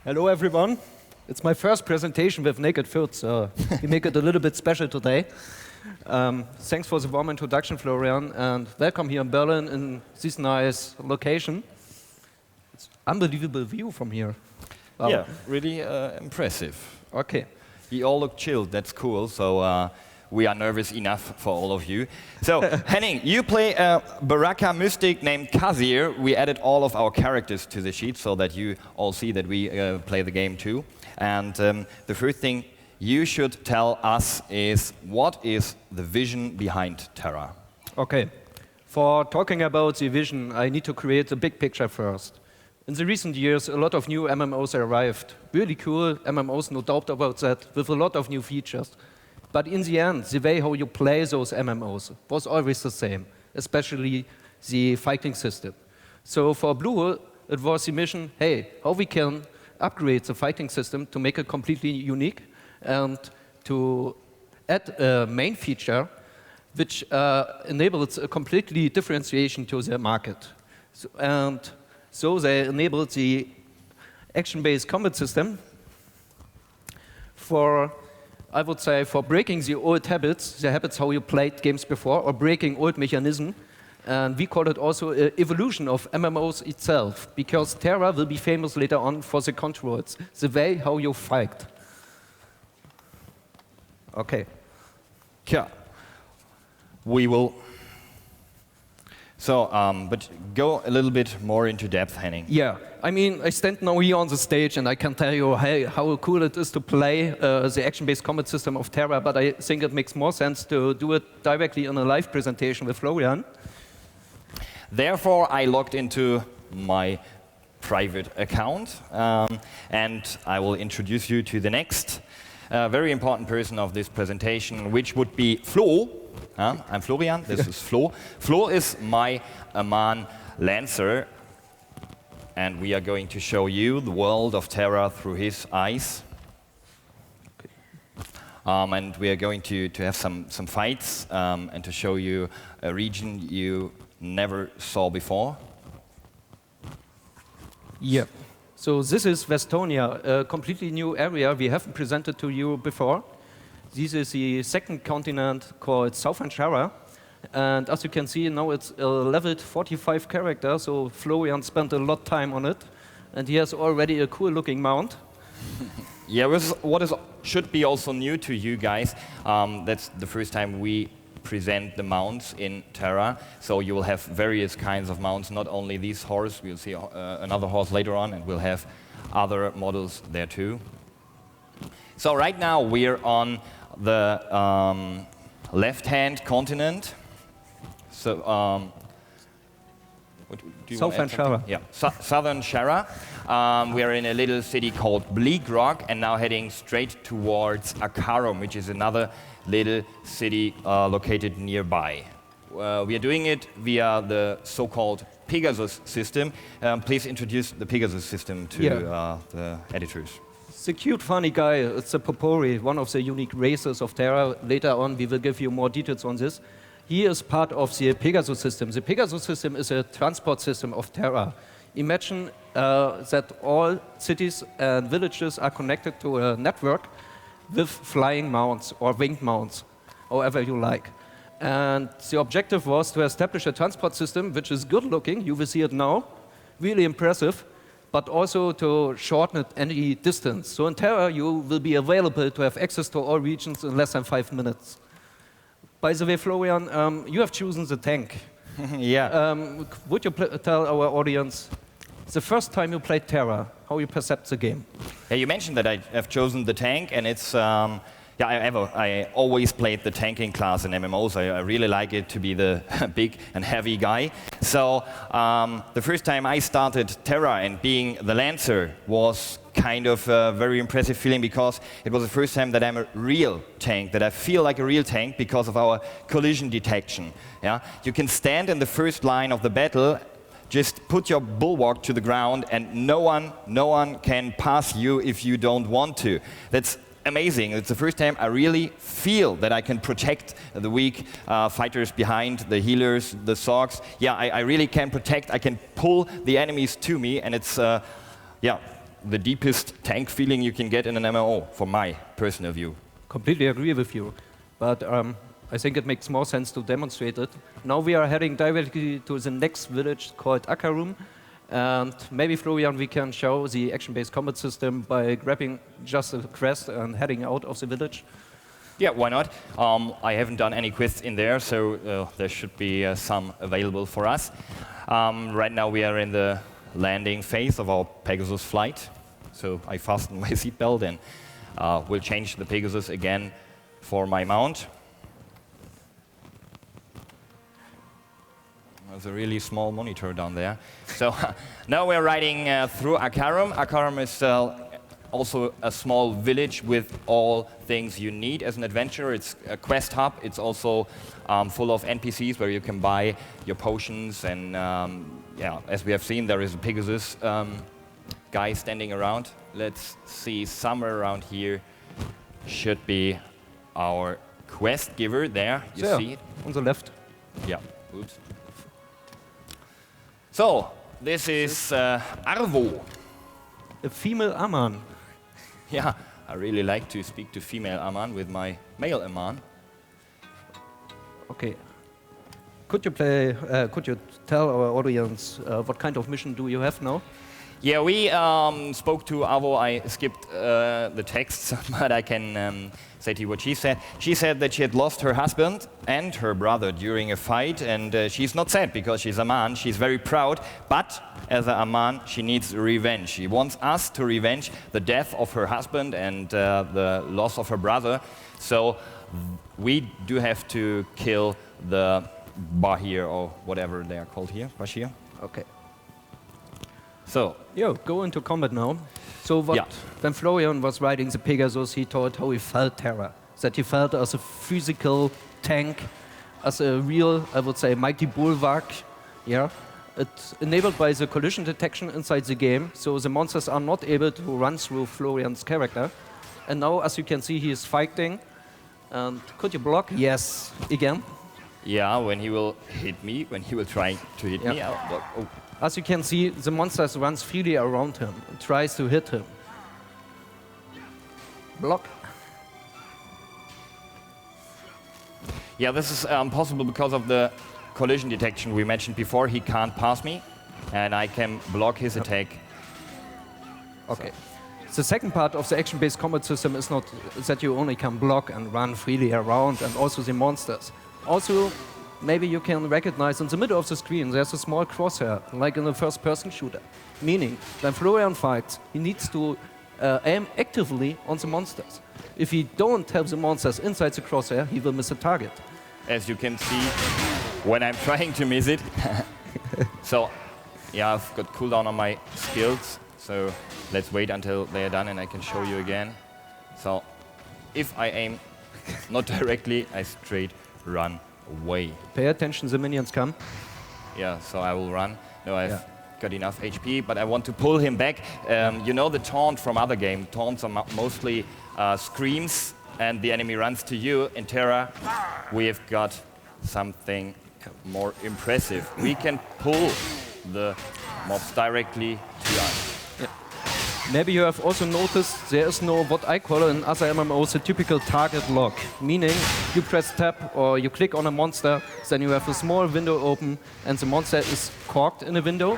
Hello, everyone. It's my first presentation with naked foot, so we make it a little bit special today. Thanks for the warm introduction, Florian, and welcome here in Berlin in this nice location. It's unbelievable view from here. Wow. Yeah, really impressive. Okay. You all look chilled, that's cool, so we are nervous enough for all of you. So, Henning, you play a Baraka mystic named Kazir. We added all of our characters to the sheet so that you all see that we play the game too. And the first thing you should tell us is, what is the vision behind Tera? Okay. For talking about the vision, I need to create a big picture first. In the recent years, a lot of new MMOs arrived. Really cool MMOs, no doubt about that, with a lot of new features. But in the end, the way how you play those MMOs was always the same, especially the fighting system. So for Blue, it was the mission, hey, how we can upgrade the fighting system to make it completely unique and to add a main feature which enables a completely differentiation to their market. So they enabled the action-based combat system for, I would say, for breaking the old habits, the habits how you played games before, or breaking old mechanism. And we call it also an evolution of MMOs itself, because Tera will be famous later on for the controls, the way how you fight. Okay. Yeah. We will. So, but go a little bit more into depth, Henning. Yeah, I mean, I stand now here on the stage and I can tell you, hey, how cool it is to play the action-based combat system of Tera, but I think it makes more sense to do it directly in a live presentation with Florian. Therefore, I logged into my private account, and I will introduce you to the next very important person of this presentation, which would be Flo. I'm Florian, this is Flo. Flo is my Aman Lancer, and we are going to show you the world of Tera through his eyes. And we are going to have some fights and to show you a region you never saw before. Yeah. So this is Westonia, a completely new area we haven't presented to you before. This is the second continent called Southern Tera. And as you can see, now it's a leveled 45 character, so Florian spent a lot of time on it. And he has already a cool-looking mount. Yeah, what should be also new to you guys, that's the first time we present the mounts in Tera. So you will have various kinds of mounts, not only this horse, we'll see another horse later on, and we'll have other models there too. So right now we're on the left-hand continent. So, Southern Tera. Yeah, Southern Tera. We are in a little city called Bleak Rock, and now heading straight towards Akarum, which is another little city located nearby. We are doing it via the so-called Pegasus system. Please introduce the Pegasus system to the editors. The cute, funny guy, it's a Popori, one of the unique races of Tera. Later on, we will give you more details on this. He is part of the Pegasus system. The Pegasus system is a transport system of Tera. Imagine that all cities and villages are connected to a network with flying mounts or winged mounts, however you like. And the objective was to establish a transport system which is good looking, you will see it now, really impressive, but also to shorten it any distance. So in Tera, you will be available to have access to all regions in less than 5 minutes. By the way, Florian, you have chosen the tank. Yeah. Would you tell our audience the first time you played Tera, how you perceive the game? Yeah, you mentioned that I have chosen the tank, and it's I always played the tanking class in MMOs. I really like it to be the big and heavy guy. So the first time I started Tera and being the Lancer was kind of a very impressive feeling, because it was the first time that I'm a real tank, that I feel like a real tank because of our collision detection. Yeah? You can stand in the first line of the battle, just put your bulwark to the ground, and no one can pass you if you don't want to. That's amazing. It's the first time I really feel that I can protect the weak fighters behind, the healers, the Sorks. Yeah, I really can protect. I can pull the enemies to me, and it's the deepest tank feeling you can get in an MMO, from my personal view. Completely agree with you, but I think it makes more sense to demonstrate it. Now we are heading directly to the next village called Akarum, and maybe Florian, we can show the action-based combat system by grabbing just a quest and heading out of the village. Yeah, why not? I haven't done any quests in there, so there should be some available for us. Right now we are in the landing phase of our Pegasus flight, so I fastened my seatbelt and will change the Pegasus again for my mount. There's a really small monitor down there. So now we're riding through Akarum. Akarum is also a small village with all things you need as an adventurer. It's a quest hub. It's also full of NPCs where you can buy your potions. And yeah, as we have seen, there is a Pegasus guy standing around. Let's see, somewhere around here should be our quest giver there. You see it? On the left. Yeah, oops. So, this is Arvo. A female Aman. Yeah, I really like to speak to female Aman with my male Aman. Okay. Could you tell our audience what kind of mission do you have now? Yeah, we spoke to Arvo. I skipped the text, but I can say to you what she said. She said that she had lost her husband and her brother during a fight, and she's not sad because she's a man. She's very proud, but as a man, she needs revenge. She wants us to revenge the death of her husband and the loss of her brother. So we do have to kill the Bahir, or whatever they are called here, Bashir. Okay. So, go into combat now. So when Florian was riding the Pegasus, he told how he felt Tera. That he felt as a physical tank, as a real, I would say, mighty bulwark. Yeah. It's enabled by the collision detection inside the game, so the monsters are not able to run through Florian's character. And now, as you can see, he is fighting. And could you block? Yes. Again. Yeah, when he will hit me, when he will try to hit me, I'll block. Oh. As you can see, the monster runs freely around him and tries to hit him. Block. Yeah, this is possible because of the collision detection we mentioned before. He can't pass me, and I can block his attack. Okay. The second part of the action-based combat system is not that you only can block and run freely around, and also the monsters. Also, maybe you can recognize in the middle of the screen there's a small crosshair, like in a first-person shooter. Meaning, when Florian fights, he needs to aim actively on the monsters. If he don't have the monsters inside the crosshair, he will miss a target. As you can see, when I'm trying to miss it. So, yeah, I've got cooldown on my skills. So let's wait until they are done and I can show you again. So, if I aim not directly, I straight run away. Pay attention, the minions come. Yeah, so I will run. No, I've got enough HP, but I want to pull him back. You know the taunt from other games. Taunts are mostly screams, and the enemy runs to you. In Tera, we have got something more impressive. We can pull the mobs directly to us. Maybe you have also noticed there is no, what I call in other MMOs, a typical target lock. Meaning, you press tab or you click on a monster, then you have a small window open and the monster is corked in a window.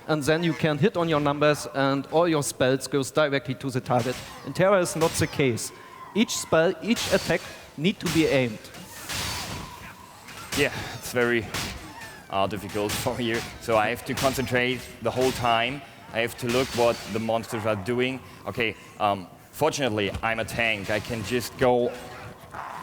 And then you can hit on your numbers and all your spells goes directly to the target. In Tera is not the case. Each spell, each attack need to be aimed. Yeah, it's very difficult for me here. So I have to concentrate the whole time. I have to look what the monsters are doing. Okay, fortunately, I'm a tank. I can just go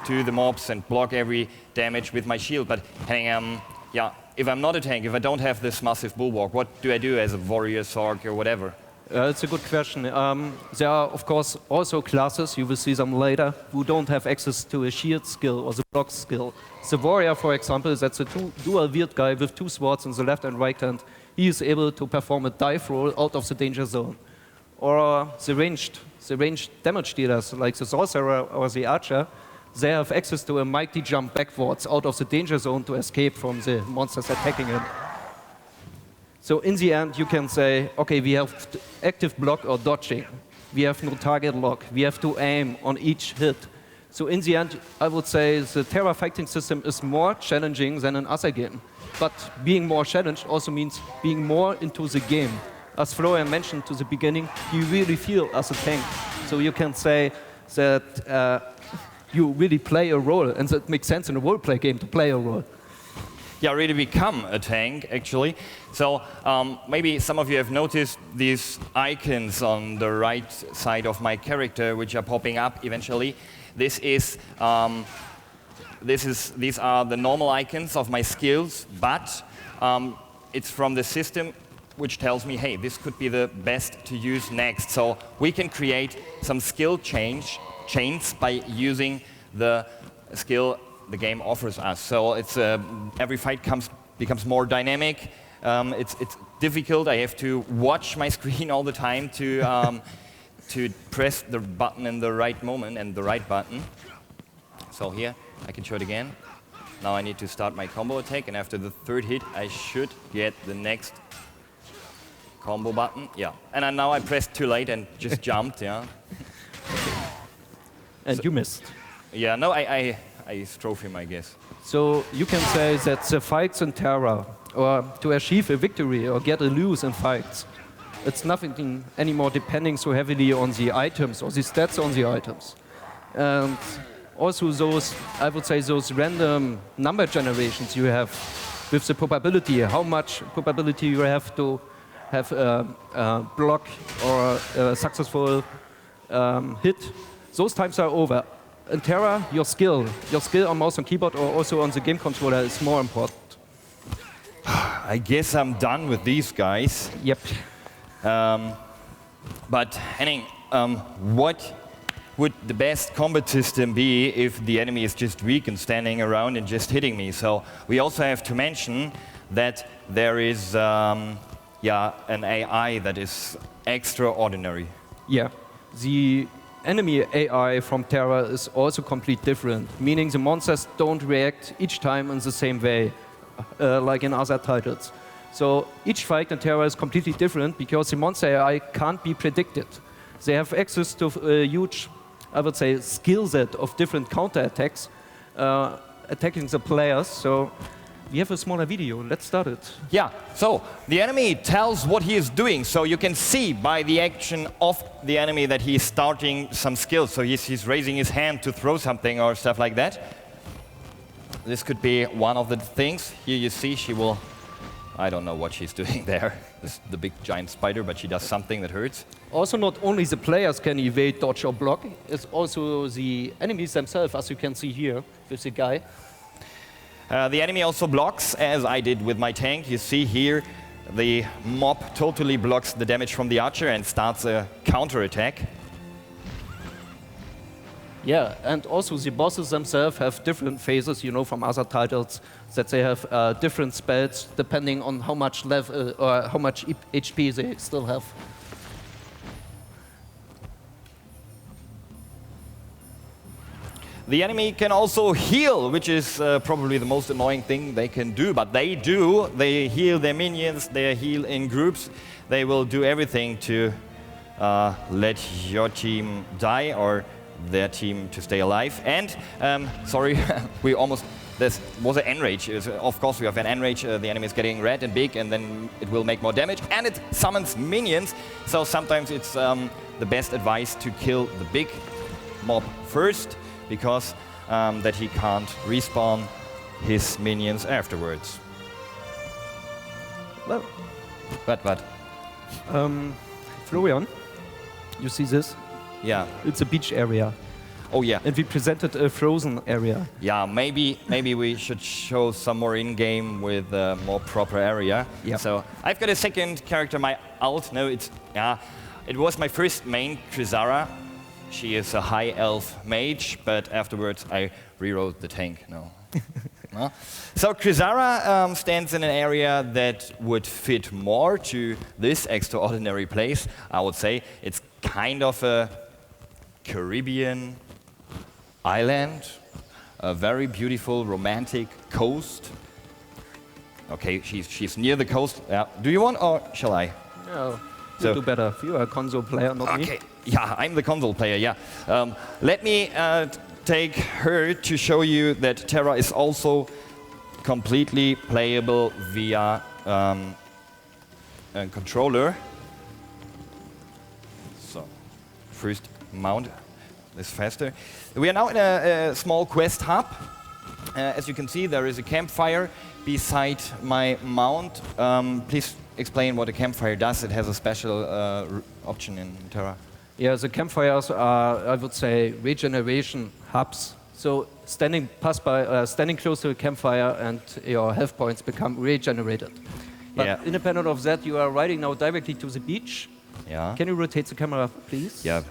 to the mobs and block every damage with my shield. But yeah, if I'm not a tank, if I don't have this massive bulwark, what do I do as a warrior, Sorg, or whatever? It's a good question. There are, of course, also classes, you will see them later, who don't have access to a shield skill or the block skill. The warrior, for example, that's a dual wield guy with two swords in the left and right hand. He is able to perform a dive roll out of the danger zone. Or the ranged damage dealers, like the sorcerer or the archer, they have access to a mighty jump backwards out of the danger zone to escape from the monsters attacking him. So in the end, you can say, okay, we have active block or dodging. We have no target lock. We have to aim on each hit. So in the end, I would say the Tera fighting system is more challenging than an other game. But being more challenged also means being more into the game. As Florian mentioned to the beginning, you really feel as a tank. So you can say that you really play a role, and that makes sense in a role-play game to play a role. Yeah, really become a tank, actually. So maybe some of you have noticed these icons on the right side of my character, which are popping up eventually. These are the normal icons of my skills, but it's from the system which tells me, hey, this could be the best to use next. So we can create some skill chains by using the skill the game offers us. So it's every fight becomes more dynamic. It's difficult. I have to watch my screen all the time to press the button in the right moment and the right button. So here, I can show it again. Now I need to start my combo attack, and after the third hit, I should get the next combo button. Yeah, and now I pressed too late and just jumped. Yeah. And you missed. Yeah, no, I strove him, I guess. So you can say that the fights in Tera, or to achieve a victory or get a lose in fights, it's nothing anymore depending so heavily on the items or the stats on the items. And also those, I would say, those random number generations you have with the probability, how much probability you have to have a block or a successful hit, those times are over. In Tera, your skill on mouse and keyboard or also on the game controller is more important. I guess I'm done with these guys. Yep. But Henning, what would the best combat system be if the enemy is just weak and standing around and just hitting me? So we also have to mention that there is an AI that is extraordinary. Yeah. The enemy AI from Tera is also completely different, meaning the monsters don't react each time in the same way, like in other titles. So each fight in Tera is completely different because the monster AI can't be predicted. They have access to a huge, I would say, skill set of different counterattacks, attacking the players. So we have a smaller video. Let's start it. Yeah, so the enemy tells what he is doing. So you can see by the action of the enemy that he is starting some skills. So he's raising his hand to throw something or stuff like that. This could be one of the things. Here you see she will, I don't know what she's doing there. This is the big giant spider, but she does something that hurts. Also, not only the players can evade, dodge, or block, it's also the enemies themselves, as you can see here with the guy. The enemy also blocks, as I did with my tank. You see here, the mob totally blocks the damage from the archer and starts a counterattack. Yeah, and also the bosses themselves have different phases, you know, from other titles, that they have different spells depending on how much level or how much HP they still have. The enemy can also heal, which is probably the most annoying thing they can do, but they do. They heal their minions, they heal in groups. They will do everything to let your team die or their team to stay alive. And, sorry, this was an enrage. Of course, we have an enrage. The enemy is getting red and big, and then it will make more damage. And it summons minions, so sometimes it's the best advice to kill the big mob first, because that he can't respawn his minions afterwards. Well, What? Florian, you see this? Yeah. It's a beach area. Oh yeah. And we presented a frozen area. Yeah, maybe we should show some more in-game with a more proper area. Yeah. So I've got a second character, my alt. No, it was my first main, Krizara. She is a high elf mage, but afterwards I rewrote the tank. No. No. So Krizara stands in an area that would fit more to this extraordinary place. I would say it's kind of a Caribbean island, a very beautiful romantic coast. Okay, she's near the coast. Yeah. Do you want, or shall I? No, So- you do better. You are a console player, not me. Okay. Yeah, I'm the console player. Yeah. Let me take her to show you that Tera is also completely playable via a controller. So, first mount this faster. We are now in a small quest hub. As you can see, there is a campfire beside my mount. Please explain what a campfire does. It has a special option in Tera. Yeah, the campfires are, I would say, regeneration hubs. So standing close to a campfire and your health points become regenerated. But Yeah. independent of that, you are riding now directly to the beach. Yeah. Can you rotate the camera, please? Yeah,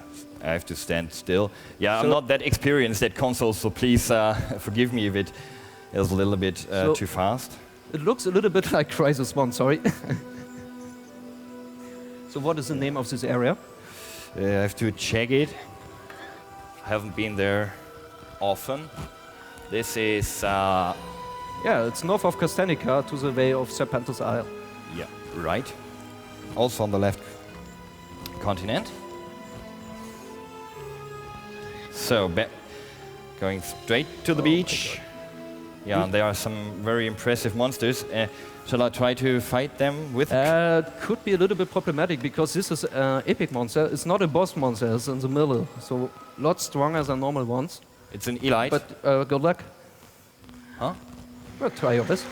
I have to stand still. Yeah, I'm So- not that experienced at consoles, so please forgive me if it is a little bit So- too fast. It looks a little bit like Crisis 1, sorry. So what is the name of this area? I have to check it. I haven't been there often. This is, Yeah, it's north of Castanica to the way of Serpentis Isle. yeah, right. Also on the left continent. So, going straight to the beach. Yeah, and there are some very impressive monsters. Shall I try to fight them with? Could be a little bit problematic because this is an epic monster. It's not a boss monster, it's in the middle. So, lot stronger than normal ones. It's an elite. But good luck. Huh? Well, try your best.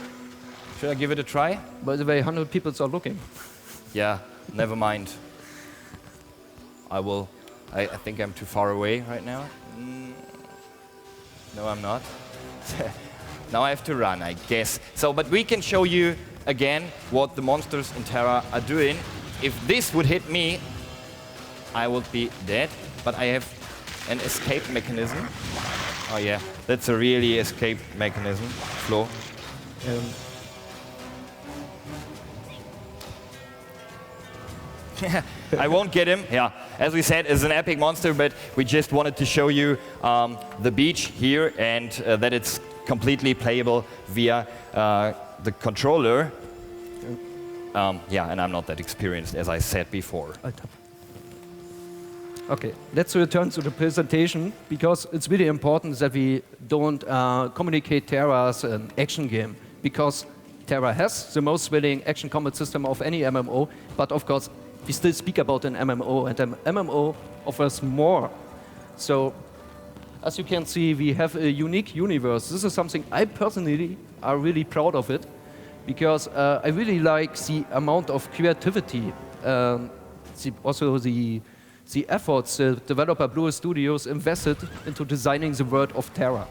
Should I give it a try? By the way, 100 people are looking. Yeah, never mind. I will. I think I'm too far away right now. No, I'm not. Now I have to run, I guess. So, but we can show you again what the monsters in Tera are doing. If this would hit me, I would be dead. But I have an escape mechanism. Oh yeah, that's a really escape mechanism. Flo. I won't get him. Yeah, as we said, it's an epic monster, but we just wanted to show you the beach here and that it's completely playable via the controller. Yeah, and I'm not that experienced, as I said before. Okay, let's return to the presentation because it's really important that we don't communicate Tera as an action game because Tera has the most thrilling action combat system of any MMO, but of course we still speak about an MMO and an MMO offers more. So as you can see, we have a unique universe. This is something I personally are really proud of it because I really like the amount of creativity, also the efforts the developer Blue Studios invested into designing the world of Tera.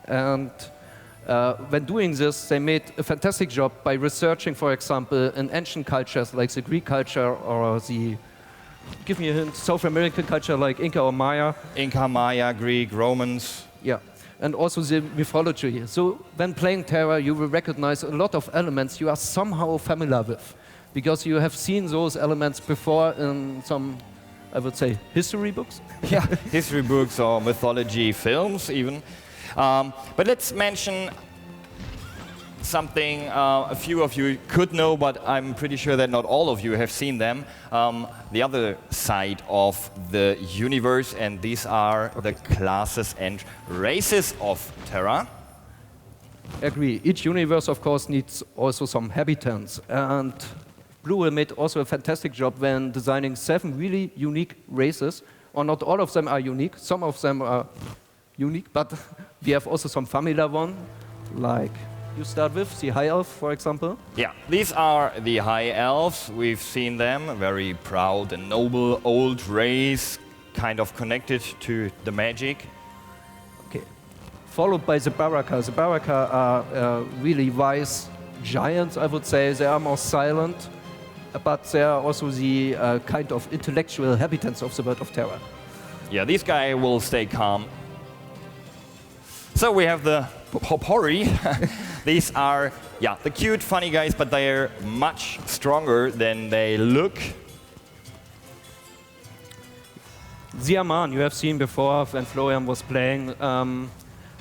And when doing this, they made a fantastic job by researching, for example, in ancient cultures like the Greek culture or the, give me a hint, South American culture like Inca or Maya. Inca, Maya, Greek, Romans. Yeah, and also the mythology. So when playing Tera, you will recognize a lot of elements you are somehow familiar with because you have seen those elements before in some, I would say, history books. Yeah, history books or mythology films even. But let's mention something a few of you could know, but I'm pretty sure that not all of you have seen them. The other side of the universe, and these are the classes and races of Tera. Agree. Each universe, of course, needs also some habitants. And Blue made also a fantastic job when designing 7 really unique races. Or not all of them are unique. Some of them are unique, but we have also some familiar one, like you start with the High Elf, for example. Yeah, these are the High Elves. We've seen them, a very proud and noble old race, kind of connected to the magic. Okay. Followed by the Baraka. The Baraka are really wise giants, I would say. They are more silent, but they are also the kind of intellectual habitants of the world of Tera. Yeah, these guys will stay calm. So we have the Popori. These are, yeah, the cute, funny guys, but they're much stronger than they look. Ziaman, you have seen before when Florian was playing.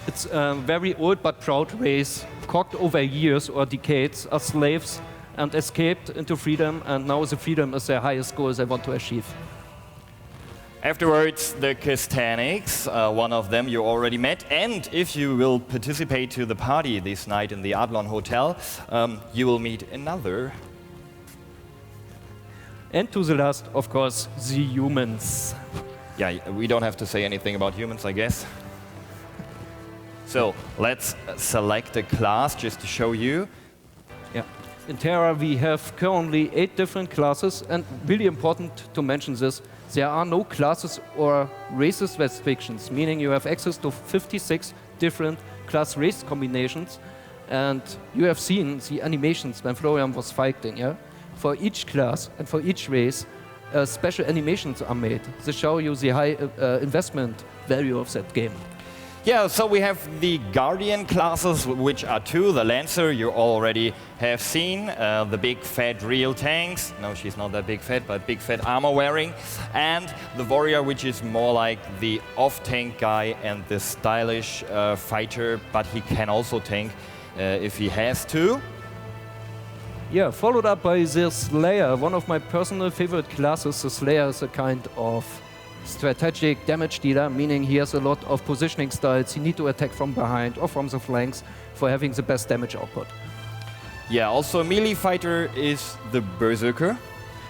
It's a very old but proud race, cocked over years or decades as slaves and escaped into freedom, and now the freedom is their highest goal they want to achieve. Afterwards, the Castanics, one of them you already met, and if you will participate to the party this night in the Adlon Hotel, you will meet another. And to the last, of course, the humans. Yeah, we don't have to say anything about humans, I guess. So let's select a class just to show you. Yeah. In Tera, we have currently 8 different classes, and really important to mention this, there are no classes or races restrictions, meaning you have access to 56 different class race combinations, and you have seen the animations when Florian was fighting, yeah? For each class and for each race, special animations are made. They show you the high investment value of that game. Yeah, so we have the Guardian classes, which are 2. The Lancer you already have seen, the big fat real tanks. No, she's not that big fat, but big fat armor wearing. And the Warrior, which is more like the off-tank guy and the stylish fighter, but he can also tank if he has to. Yeah, followed up by the Slayer, one of my personal favorite classes. The Slayer is a kind of strategic damage dealer, meaning he has a lot of positioning styles. He needs to attack from behind or from the flanks for having the best damage output. Yeah, also a melee fighter is the Berserker.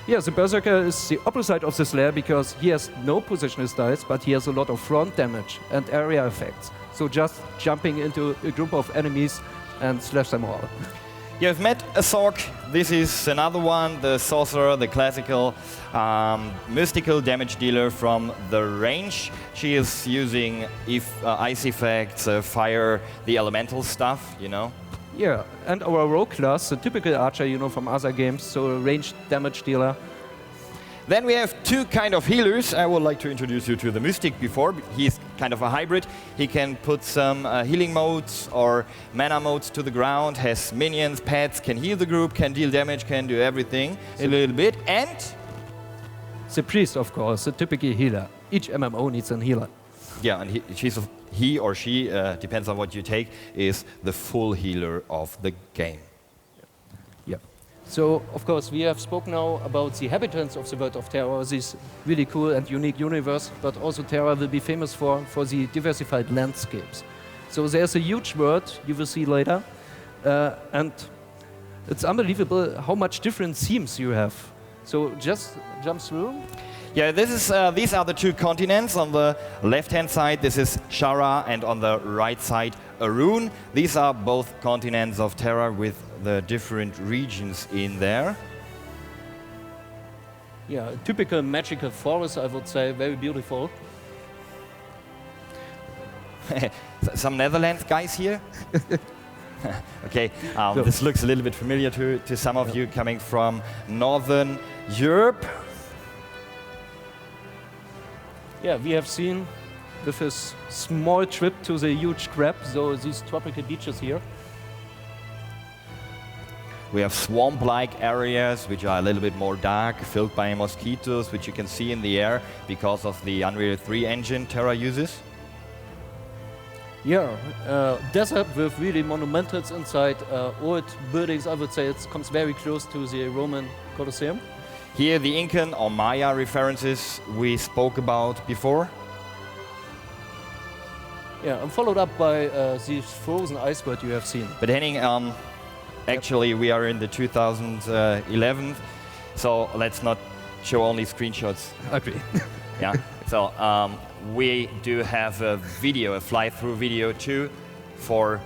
Yeah, the Berserker is the opposite of the Slayer because he has no positional styles, but he has a lot of front damage and area effects. So just jumping into a group of enemies and slash them all. You have met a Sork. This is another one, the Sorcerer, the classical mystical damage dealer from the range. She is using ice effects, fire, the elemental stuff, you know. Yeah, and our rogue class, the typical archer, you know, from other games, so a ranged damage dealer. Then we have 2 kind of healers. I would like to introduce you to the Mystic before. He's kind of a hybrid. He can put some healing modes or mana modes to the ground, has minions, pets, can heal the group, can deal damage, can do everything a little bit. And the priest, of course, the typical healer. Each MMO needs a healer. yeah, and he or she, depends on what you take, is the full healer of the game. Yeah. So, of course, we have spoken now about the inhabitants of the world of Tera, this really cool and unique universe, but also Tera will be famous for the diversified landscapes. So there's a huge world you will see later, and it's unbelievable how much different themes you have. So just jump through. Yeah, these are the 2 continents. On the left-hand side, this is Shara, and on the right side, Arun. These are both continents of Tera with the different regions in there. Yeah, a typical magical forest, I would say, very beautiful. Some Netherlands guys here? Okay, this looks a little bit familiar to some of you coming from Northern Europe. Yeah, we have seen with his small trip to the huge crab, so these tropical beaches here. We have swamp-like areas, which are a little bit more dark, filled by mosquitoes, which you can see in the air because of the Unreal 3 engine Tera uses. Yeah, desert with really monumentals inside, old buildings, I would say it comes very close to the Roman Colosseum. Here the Incan or Maya references we spoke about before. Yeah, and followed up by these frozen ice world you have seen. But Henning, actually we are in the 2011, so let's not show only screenshots. Agree. Yeah, so we do have a video, a fly-through video too for,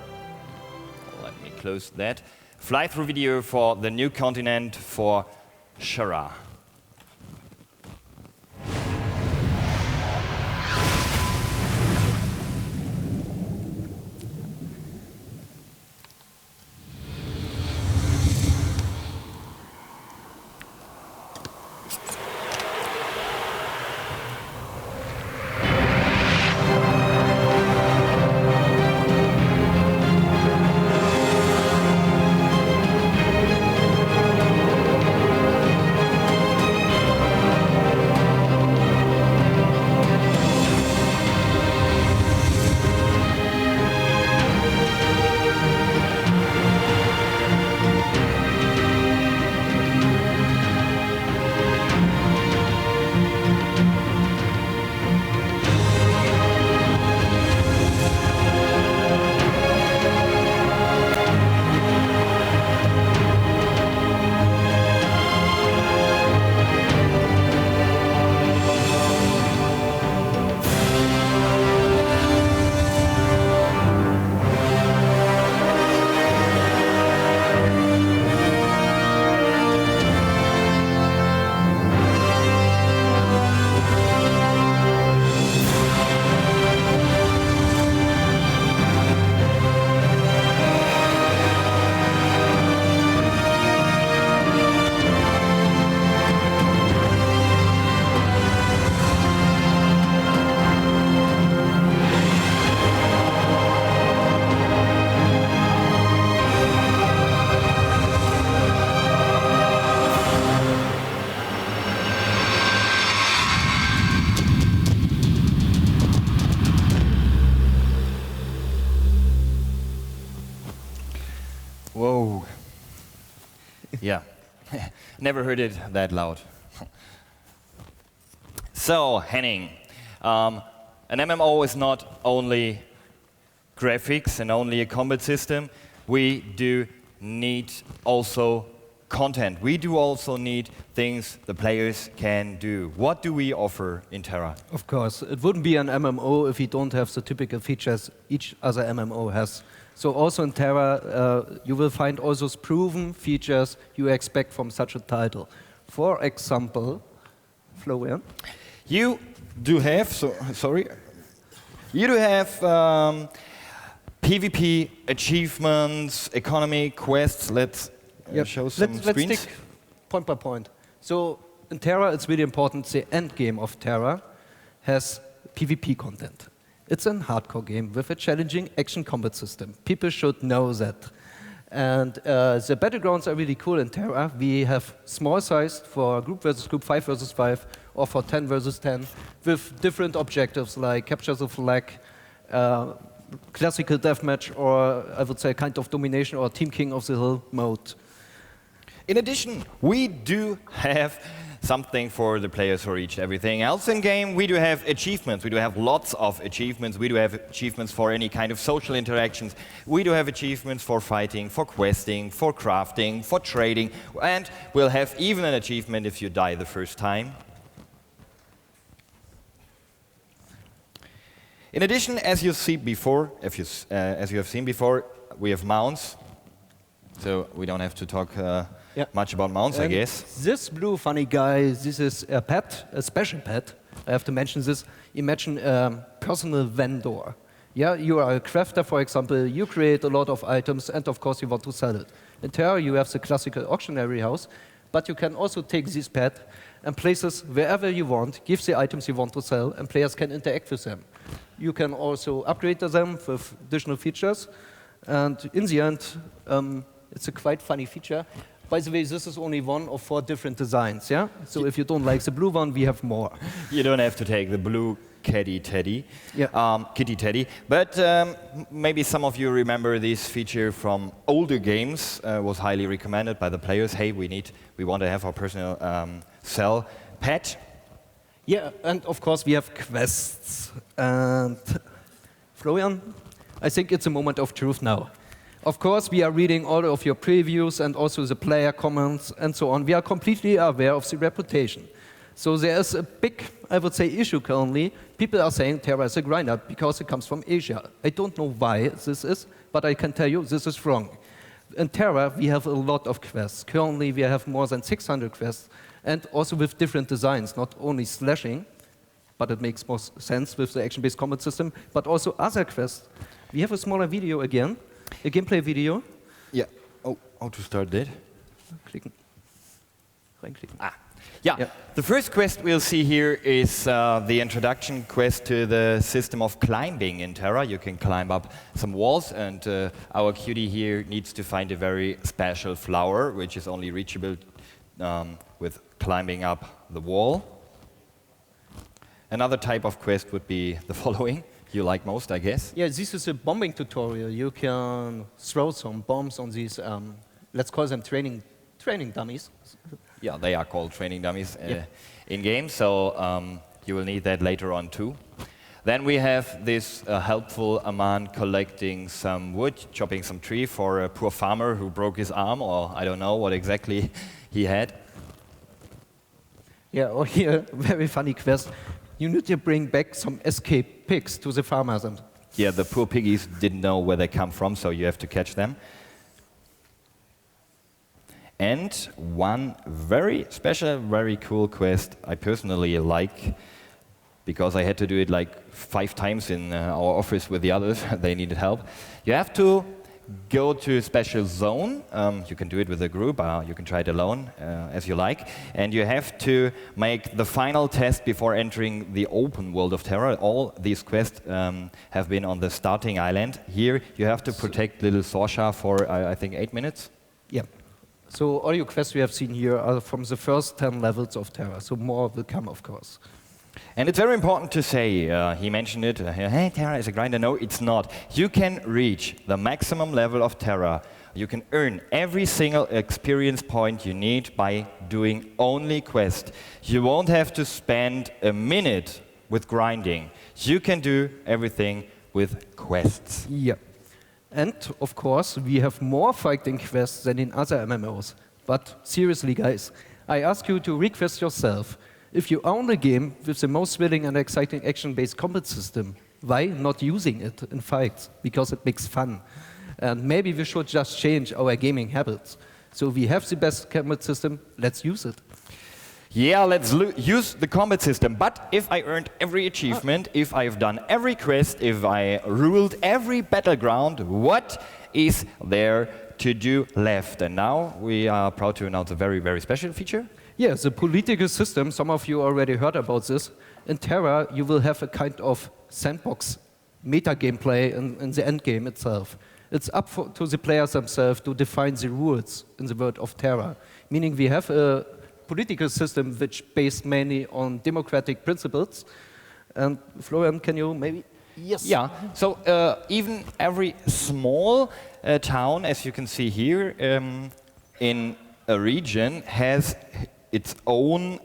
let me close that, fly-through video for the new continent for Shara. Yeah, never heard it that loud. So, Henning, an MMO is not only graphics and only a combat system. We do need also content. We do also need things the players can do. What do we offer in Tera? Of course, it wouldn't be an MMO if you don't have the typical features each other MMO has. So also in Tera, you will find all those proven features you expect from such a title. For example, Florian. You do have, you do have PvP achievements, economy, quests. Let's show some Let's screens. stick point by point. So in Tera, it's really important the end game of Tera has PvP content. It's a hardcore game with a challenging action combat system. People should know that. And the battlegrounds are really cool in Tera. We have small sized for group versus group, 5 versus 5, or for 10 versus 10, with different objectives like capture the flag, classical deathmatch, or I would say kind of domination or team king of the hill mode. In addition, we do have something for the players who reached everything else in game. We do have achievements. We do have lots of achievements. We do have achievements for any kind of social interactions. We do have achievements for fighting, for questing, for crafting, for trading, and we'll have even an achievement if you die the first time. In addition, as you see before, as you have seen before, we have mounts. So we don't have to talk much about mounts, I guess. This blue funny guy, this is a pet, a special pet. I have to mention this. Imagine a personal vendor. Yeah, you are a crafter, for example. You create a lot of items, and of course you want to sell it. In Terra, you have the classical auctionery house, but you can also take this pet and place it wherever you want, give the items you want to sell, and players can interact with them. You can also upgrade them with additional features, and in the end, it's a quite funny feature. By the way, this is only one of 4 different designs, yeah? So if you don't like the blue one, we have more. You don't have to take the blue kitty teddy, but maybe some of you remember this feature from older games. Was highly recommended by the players. Hey, we want to have our personal cell pet. Yeah, and of course we have quests. And Florian, I think it's a moment of truth now. Of course, we are reading all of your previews and also the player comments and so on. We are completely aware of the reputation. So there is a big, I would say, issue currently. People are saying Tera is a grinder because it comes from Asia. I don't know why this is, but I can tell you this is wrong. In Tera, we have a lot of quests. Currently, we have more than 600 quests, and also with different designs, not only slashing, but it makes more sense with the action-based combat system, but also other quests. We have a smaller video again. A gameplay video. Yeah. Oh, how to start that? Klicken. Reinklicken. Yeah. The first quest we'll see here is the introduction quest to the system of climbing in Tera. You can climb up some walls, and our cutie here needs to find a very special flower, which is only reachable with climbing up the wall. Another type of quest would be the following. You like most, I guess? Yeah, this is a bombing tutorial. You can throw some bombs on these, let's call them training dummies. Yeah, they are called training dummies in game, so you will need that later on too. Then we have this helpful man collecting some wood, chopping some tree for a poor farmer who broke his arm, or I don't know what exactly he had. Yeah, or here, very funny quest. You need to bring back some escaped pigs to the farmers. Yeah, the poor piggies didn't know where they come from, so you have to catch them. And one very special, very cool quest I personally like, because I had to do it like 5 times in our office with the others. They needed help. You have to go to a special zone. You can do it with a group, you can try it alone, as you like. And you have to make the final test before entering the open world of Tera. All these quests have been on the starting island. Here you have to protect little Sorsha for, I think, 8 minutes. Yeah. So all your quests we have seen here are from the first 10 levels of Tera, so more will come, of course. And it's very important to say, he mentioned it, hey, Tera is a grinder. No, it's not. You can reach the maximum level of Tera. You can earn every single experience point you need by doing only quest. You won't have to spend a minute with grinding. You can do everything with quests. Yeah. And, of course, we have more fighting quests than in other MMOs. But seriously, guys, I ask you to request yourself. If you own a game with the most thrilling and exciting action-based combat system, why not using it in fights? Because it makes fun. And maybe we should just change our gaming habits. So we have the best combat system, let's use it. Yeah, let's use the combat system. But if I earned every achievement, if I've done every quest, if I ruled every battleground, what is there to do left? And now we are proud to announce a very, very special feature. Yeah, the political system, some of you already heard about this. In Tera, you will have a kind of sandbox meta gameplay in the end game itself. It's up to the players themselves to define the rules in the world of Tera. Meaning we have a political system which based mainly on democratic principles. And Florian, can you maybe? Yes. Yeah, so even every small town, as you can see here, in a region has its own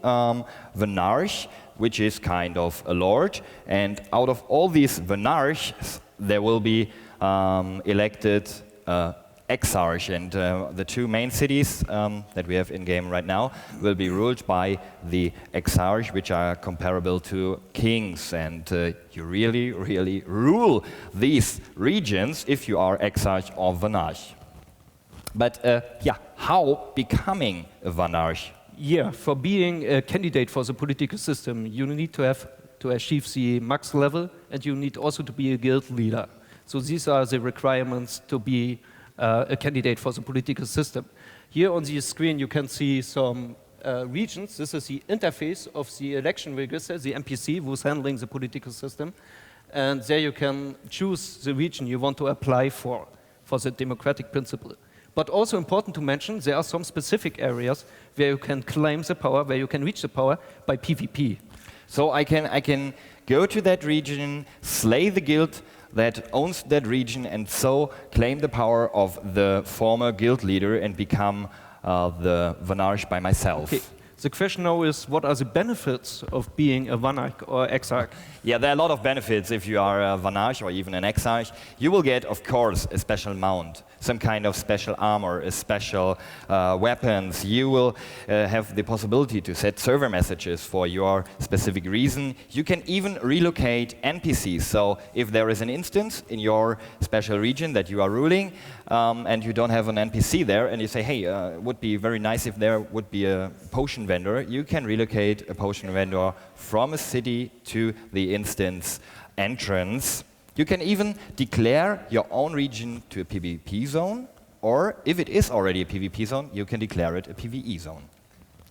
Vanarch, which is kind of a lord. And out of all these Vanarchs, there will be elected Exarch. And the two main cities that we have in-game right now will be ruled by the Exarch, which are comparable to kings. And you really, really rule these regions if you are Exarch or Vanarch. But yeah, how becoming a Vanarch? Yeah, for being a candidate for the political system, you need to achieve the max level, and you need also to be a guild leader. So these are the requirements to be a candidate for the political system. Here on the screen, you can see some regions. This is the interface of the election register, the NPC, who's handling the political system. And there you can choose the region you want to apply for the democratic principle. But also important to mention, there are some specific areas where you can claim the power, where you can reach the power by PvP. So I can go to that region, slay the guild that owns that region, and so claim the power of the former guild leader and become the Vanarch by myself. Okay. The question now is, what are the benefits of being a Vanarch or Exarch? Yeah, there are a lot of benefits if you are a Vanarch or even an Exarch. You will get, of course, a special mount, some kind of special armor, a special weapons. You will have the possibility to set server messages for your specific reason. You can even relocate NPCs. So if there is an instance in your special region that you are ruling, and you don't have an NPC there, and you say, hey, it would be very nice if there would be a potion vendor, you can relocate a potion vendor from a city to the instance entrance. You can even declare your own region to a PvP zone, or if it is already a PvP zone, you can declare it a PvE zone.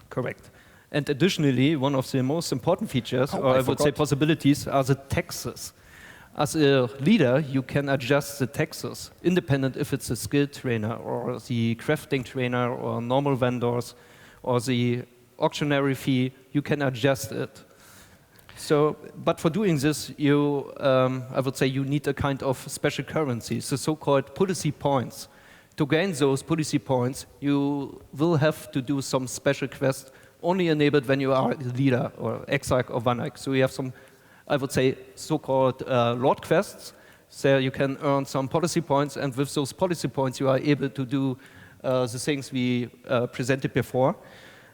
Correct. And additionally, one of the most important features, or I would say possibilities, are the taxes. As a leader, you can adjust the taxes, independent if it's a skill trainer, or the crafting trainer, or normal vendors, or the auctionary fee, you can adjust it. So, but for doing this, you, I would say you need a kind of special currency, the so-called policy points. To gain those policy points, you will have to do some special quest, only enabled when you are a leader, or Exarch or Vanarch. So you have some, I would say, so-called Lord quests. So you can earn some policy points, and with those policy points, you are able to do the things we presented before.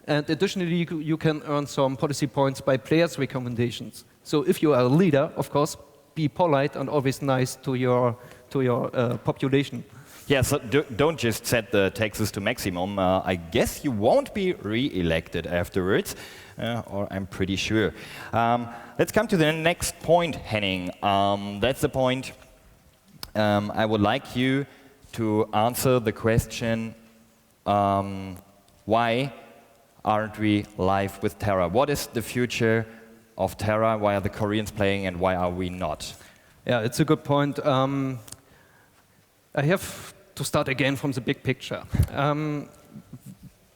And additionally, you can earn some policy points by players' recommendations. So if you are a leader, of course, be polite and always nice to your population. Yeah, so don't just set the taxes to maximum. I guess you won't be re-elected afterwards, or I'm pretty sure. Let's come to the next point, Henning. That's the point I would like you to answer the question, why aren't we live with Tera? What is the future of Tera? Why are the Koreans playing and why are we not? Yeah, it's a good point. I have to start again from the big picture.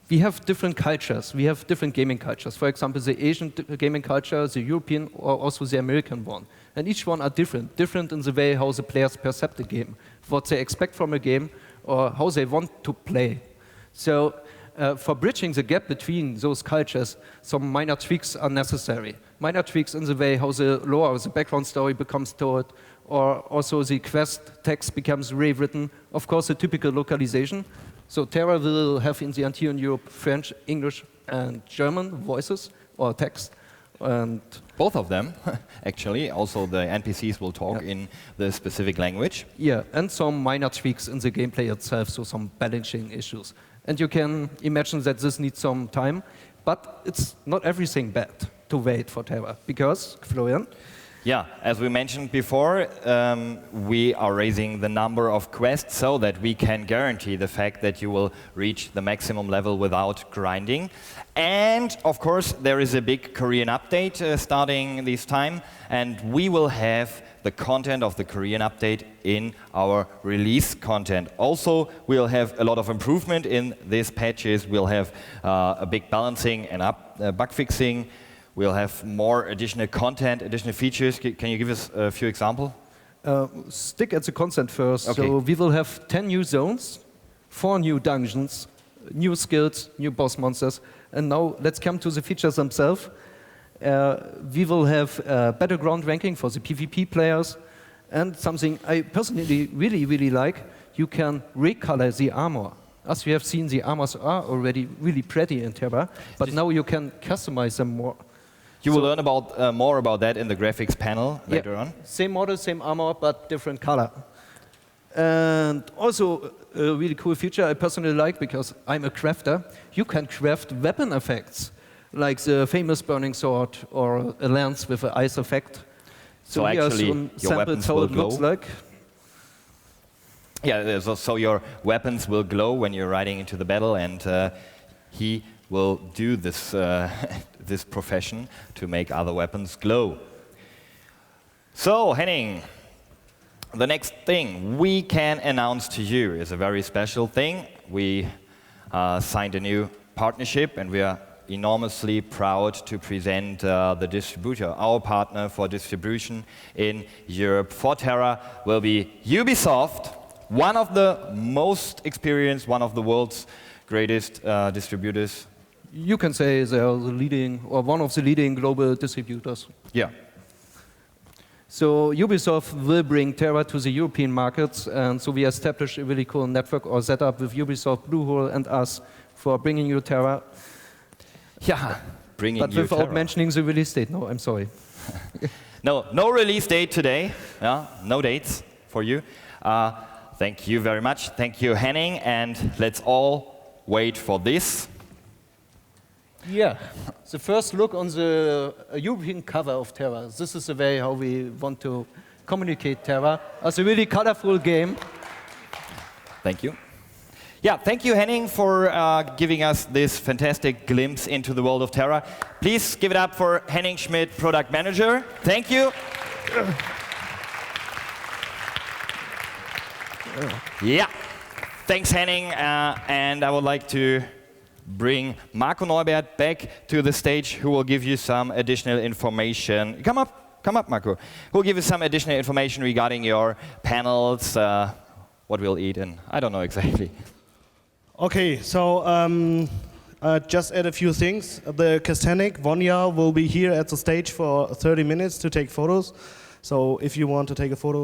we have different cultures. We have different gaming cultures. For example, the Asian gaming culture, the European, or also the American one. And each one are different. Different in the way how the players perceive the game, what they expect from a game, or how they want to play. So for bridging the gap between those cultures, some minor tweaks are necessary. Minor tweaks in the way how the lore or the background story becomes told, or also the quest text becomes rewritten. Of course, the typical localization. So Tera will have in the Antilles Europe French, English, and German voices or text. And both of them, actually. Also, the NPCs will talk in the specific language. Yeah, and some minor tweaks in the gameplay itself, so some balancing issues. And you can imagine that this needs some time, but it's not everything bad to wait for Tera, because, Florian? Yeah, as we mentioned before, we are raising the number of quests so that we can guarantee the fact that you will reach the maximum level without grinding. And of course, there is a big Korean update starting this time, and we will have the content of the Korean update in our release content. Also, we'll have a lot of improvement in these patches. We'll have a big balancing and bug fixing. We'll have more additional content, additional features. Can you give us a few examples? Stick at the content first. Okay. So we will have 10 new zones, 4 new dungeons, new skills, new boss monsters. And now let's come to the features themselves. We will have battleground ranking for the PvP players. And something I personally really like, you can recolor the armor. As we have seen, the armors are already really pretty in Tera, but now you can customize them more. You will learn about more about that in the graphics panel later on. Same model, same armor, but different color. And also a really cool feature I personally like, because I'm a crafter, you can craft weapon effects, like the famous burning sword or a lance with an ice effect. So here are actually, some your samples weapons how will it looks glow? like. Yeah, so your weapons will glow when you're riding into the battle, and he will do this, this profession to make other weapons glow. So, Henning, the next thing we can announce to you is a very special thing. We signed a new partnership, and we are enormously proud to present the distributor. Our partner for distribution in Europe for Tera will be Ubisoft, one of the most experienced, one of the world's greatest distributors. You can say they are the leading, or one of the leading global distributors. Yeah. So Ubisoft will bring Tera to the European markets, and so we established a really cool network or setup with Ubisoft, Bluehole, and us for bringing you Tera. Yeah, bringing but you without Tera. mentioning the release date. No, I'm sorry. No release date today. Yeah, no dates for you. Thank you very much. Thank you, Henning, and let's all wait for this. Yeah, the first look on the European cover of Tera. This is the way how we want to communicate Tera as a really colorful game. Thank you. Yeah, thank you, Henning, for giving us this fantastic glimpse into the world of Tera. Please give it up for Henning Schmidt, Product Manager. Thank you. Yeah, thanks, Henning. And I would like to bring Marco Neubert back to the stage, who will give you some additional information. Come up, Marco. Who will give you some additional information regarding your panels, what we'll eat, and I don't know exactly. Okay, so just add a few things. The Kastanik, Vonya, will be here at the stage for 30 minutes to take photos. So if you want to take a photo,